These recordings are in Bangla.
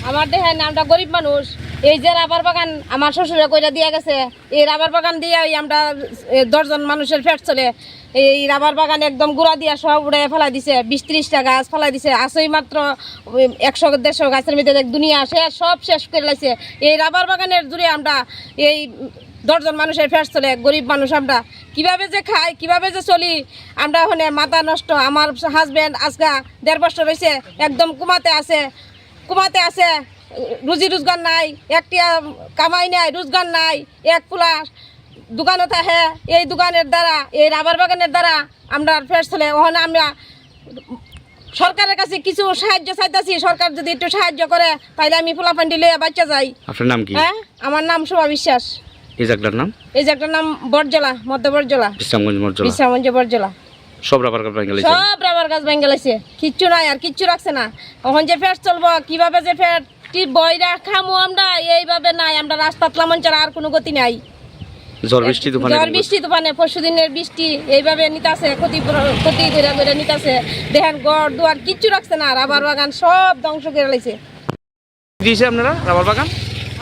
আমার দেখেন আমরা গরিব মানুষ। এই যে রাবার বাগান আমার শ্বশুরে কইরা দিয়ে গেছে, এই রাবার বাগান দিয়ে আমরা 10 জন মানুষের পেট চলে। এই রাবার বাগান একদম গুড়া দিয়া সব উড়ে ফেলাই দিছে, 20-30টা গাছ ফেলাই দিছে। আসই মাত্র 100-150 গাছের মধ্যে দুনিয়া সব শেষ করে লাইছে। এই রাবার বাগানের জুড়ে আমরা এই 10 জন মানুষের পেট চলে। গরিব মানুষ আমরা কিভাবে যে খাই, কিভাবে যে চলি, আমরা ওখানে মাথা নষ্ট। আমার হাজব্যান্ড আজকা 1.5 বছর হয়েছে, একদম কুমাতে আছে, রুজি রোজগার নাই, একটা কামাই নাই, রোজগার নাই। এক পোলা দোকানে থাকে, এই দোকানের দ্বারা, এই রাবার বাগানের দ্বারা আমরা ফের চলে। ওখানে আমরা সরকারের কাছে কিছু সাহায্য চাইতেছি। সরকার যদি একটু সাহায্য করে তাহলে আমি পোলাপান্ডি লইয়া বাচ্চা যাই। আপনার নাম কি? হ্যাঁ, আমার নাম শোভা বিশ্বাস। এই জায়গাটার নাম? এই জায়গাটার নাম বরজলা, মধ্য বরজলা, বিশ্রামগঞ্জ বরজলা। সব রাবার গাছ ভেঙে গেছে, কিচ্ছু নাই, আর কিচ্ছু রাখছে না। এখন যে ফের চলবো, কিভাবে যে ফের বইরা খামু আমরা, এইভাবে নাই। আমরা রাস্তা তলামন ছাড়া আর কোনো গতি নাই। ঝড় বৃষ্টি তুফানে পরশুদিনের বৃষ্টি এইভাবে নিতাছে, ক্ষতি করে নিতাছে। দেখেন ঘর দুয়ার কিচ্ছু রাখছে না, রাবার বাগান সব ধ্বংস করে লাইছে। আপনারা রাবার বাগান?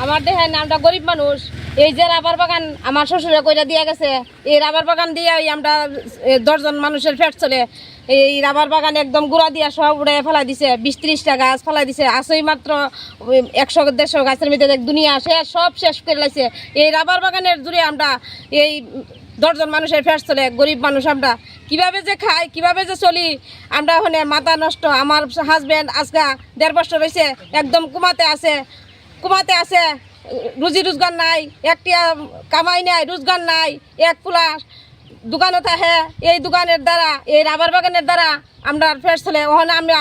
আমার দেখেন আমরা গরিব মানুষ। এই যে রাবার বাগান আমার শ্বশুরে কইরা দিয়ে গেছে, এই রাবার বাগান দিয়ে আমরা 10 জন মানুষের পেট চলে। এই রাবার বাগান একদম গুড়া দিয়া সব উড়ে ফেলাই দিছে, 20-30টা গাছ ফেলাই দিছে। আসই মাত্র 100-150 গাছের মধ্যে দুনিয়া সব শেষ করে লাইছে। এই রাবার বাগানের জুড়ে আমরা এই 10 জন মানুষের পেট চলে। গরিব মানুষ আমরা কিভাবে যে খাই, কিভাবে যে চলি, আমরা ওখানে মাথা নষ্ট। আমার হাজব্যান্ড আজকা 1.5 বছর হয়েছে, একদম কুমাতে আছে, রুজি রোজগার নাই, একটা কামাই নাই, রোজগার নাই। এক পোলা দোকানে থাকে, এই দোকানের দ্বারা, এই রাবার বাগানের দ্বারা আমরা ফের চলে। ওখানে আমরা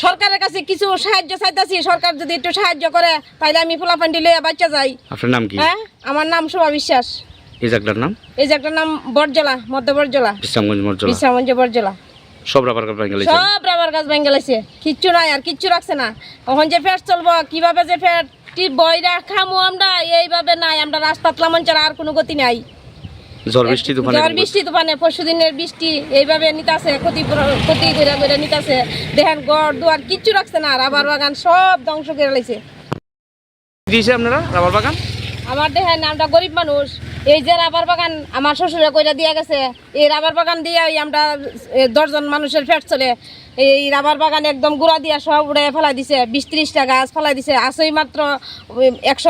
সরকারের কাছে কিছু সাহায্য চাইতেছি। সরকার যদি একটু সাহায্য করে তাহলে আমি পোলাপান্ডি লইয়া বাচ্চা যাই। আপনার নাম কি? হ্যাঁ, আমার নাম শোভা বিশ্বাস। এই জায়গাটার নাম? এই জায়গাটার নাম বরজলা, মধ্য বরজলা, বিশ্রামগঞ্জ বরজলা। সব রাবার গাছ ভেঙে গেছে, কিচ্ছু নাই, আর কিচ্ছু রাখছে না। এখন যে ফের চলবো, কিভাবে যে ফের বইরা খামু আমরা, এইভাবে নাই। আমরা রাস্তা তলামন ছাড়া আর কোনো গতি নাই। ঝড় বৃষ্টি তুফানে পরশুদিনের বৃষ্টি এইভাবে নিতাছে, ক্ষতি করে নিতাছে। দেখেন ঘর দুয়ার কিচ্ছু রাখছে না, রাবার বাগান সব ধ্বংস করে লাইছে। আপনারা রাবার বাগান? আমার দেখেন আমরা গরিব মানুষ। এই যে রাবার বাগান আমার শ্বশুরে কইরা দিয়ে গেছে, এই রাবার বাগান দিয়ে আমরা 10 জন মানুষের পেট চলে। এই রাবার বাগান একদম গুড়া দিয়া সব উড়ে ফেলাই দিছে, 20-30টা গাছ ফেলাই দিছে। আসই মাত্র 100